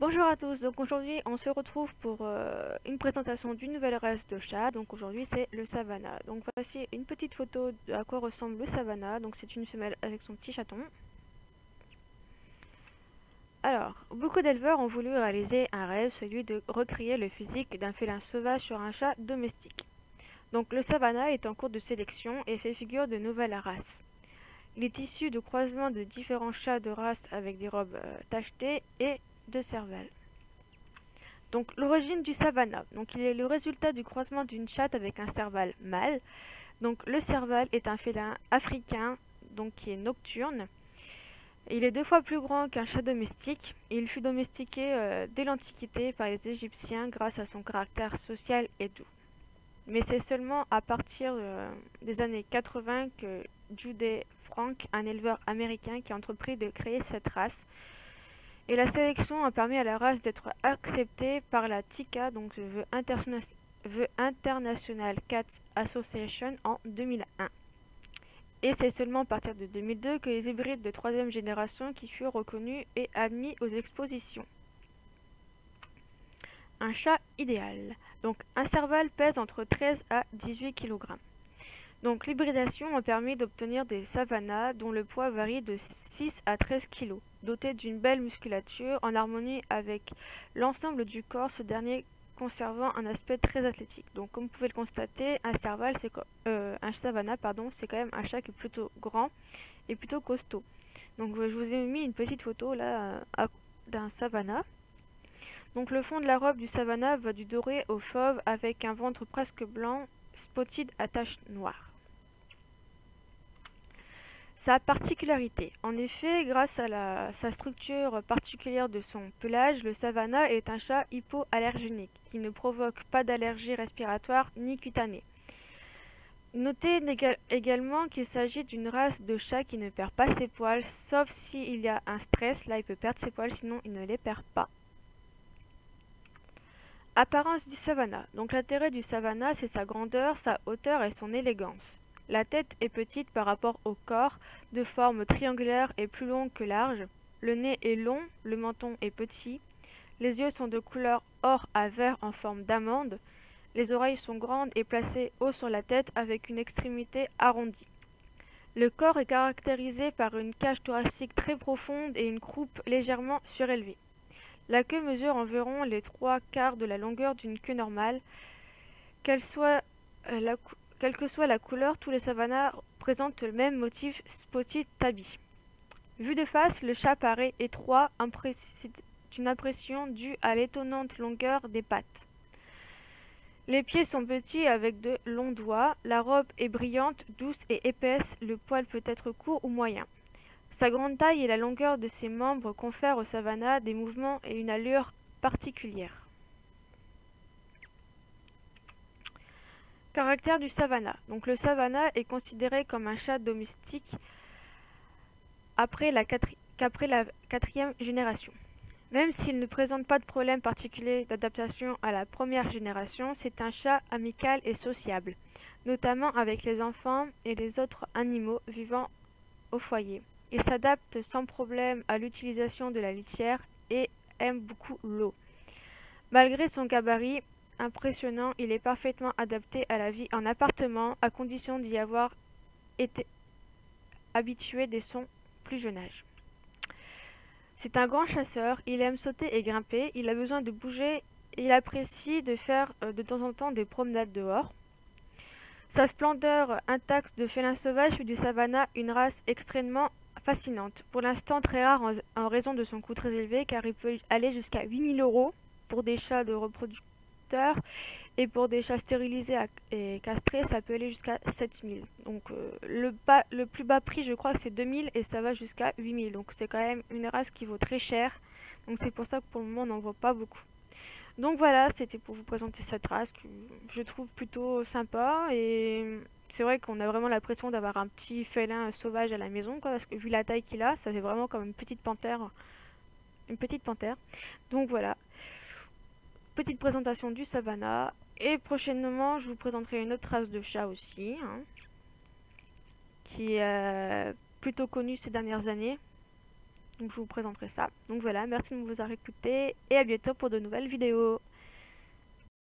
Bonjour à tous, donc aujourd'hui on se retrouve pour une présentation d'une nouvelle race de chat. Donc aujourd'hui c'est le Savannah. Donc voici une petite photo de à quoi ressemble le Savannah. Donc c'est une femelle avec son petit chaton. Alors, beaucoup d'éleveurs ont voulu réaliser un rêve, celui de recréer le physique d'un félin sauvage sur un chat domestique. Donc le Savannah est en cours de sélection et fait figure de nouvelles races. Il est issu de croisements de différents chats de race avec des robes tachetées et de cervelle. Donc l'origine du Savannah. Donc il est le résultat du croisement d'une chatte avec un serval mâle. Donc le serval est un félin africain donc qui est nocturne. Il est 2 fois plus grand qu'un chat domestique. Et il fut domestiqué dès l'Antiquité par les Égyptiens grâce à son caractère social et doux. Mais c'est seulement à partir des années 80 que Jude Frank, un éleveur américain, qui a entrepris de créer cette race. Et la sélection a permis à la race d'être acceptée par la TICA, donc The International Cat Association, en 2001. Et c'est seulement à partir de 2002 que les hybrides de 3e génération qui furent reconnus et admis aux expositions. Un chat idéal. Donc un serval pèse entre 13 à 18 kg. Donc l'hybridation a permis d'obtenir des savannas dont le poids varie de 6 à 13 kg, dotés d'une belle musculature en harmonie avec l'ensemble du corps, ce dernier conservant un aspect très athlétique. Donc comme vous pouvez le constater, un savannah, c'est quand même un chat qui est plutôt grand et plutôt costaud. Donc je vous ai mis une petite photo là d'un savannah. Donc le fond de la robe du savannah va du doré au fauve avec un ventre presque blanc, spotted à taches noires. Sa particularité. En effet, grâce à sa structure particulière de son pelage, le Savannah est un chat hypoallergénique qui ne provoque pas d'allergie respiratoire ni cutanée. Notez également qu'il s'agit d'une race de chat qui ne perd pas ses poils, sauf s'il y a un stress, là il peut perdre ses poils, sinon il ne les perd pas. Apparence du Savannah. Donc l'intérêt du Savannah, c'est sa grandeur, sa hauteur et son élégance. La tête est petite par rapport au corps, de forme triangulaire et plus longue que large. Le nez est long, le menton est petit. Les yeux sont de couleur or à vert en forme d'amande. Les oreilles sont grandes et placées haut sur la tête avec une extrémité arrondie. Le corps est caractérisé par une cage thoracique très profonde et une croupe légèrement surélevée. La queue mesure environ les 3/4 de la longueur d'une queue normale. Quelle que soit la couleur, tous les savannas présentent le même motif spotted tabby. Vu de face, le chat paraît étroit, c'est une impression due à l'étonnante longueur des pattes. Les pieds sont petits avec de longs doigts, la robe est brillante, douce et épaisse, le poil peut être court ou moyen. Sa grande taille et la longueur de ses membres confèrent au savannah des mouvements et une allure particulière. Caractère du savannah. Donc le savannah est considéré comme un chat domestique qu'après la 4e génération. Même s'il ne présente pas de problème particulier d'adaptation à la première génération, c'est un chat amical et sociable, notamment avec les enfants et les autres animaux vivant au foyer. Il s'adapte sans problème à l'utilisation de la litière et aime beaucoup l'eau. Malgré son gabarit impressionnant, il est parfaitement adapté à la vie en appartement, à condition d'y avoir été habitué dès son plus jeune âge. C'est un grand chasseur, il aime sauter et grimper, il a besoin de bouger et il apprécie de faire de temps en temps des promenades dehors. Sa splendeur intacte de félin sauvage fait du savannah une race extrêmement fascinante. Pour l'instant très rare en raison de son coût très élevé car il peut aller jusqu'à 8 000 € pour des chats de reproducteurs et pour des chats stérilisés et castrés ça peut aller jusqu'à 7 000. Donc le plus bas prix je crois que c'est 2 000 et ça va jusqu'à 8 000. Donc c'est quand même une race qui vaut très cher. Donc c'est pour ça que pour le moment on n'en voit pas beaucoup. Donc voilà, c'était pour vous présenter cette race que je trouve plutôt sympa et c'est vrai qu'on a vraiment l'impression d'avoir un petit félin sauvage à la maison quoi, parce que vu la taille qu'il a, ça fait vraiment comme une petite panthère. Donc voilà, petite présentation du savannah et prochainement je vous présenterai une autre race de chat aussi, qui est plutôt connue ces dernières années. Donc je vous présenterai ça. Donc voilà, merci de nous avoir écoutés et à bientôt pour de nouvelles vidéos.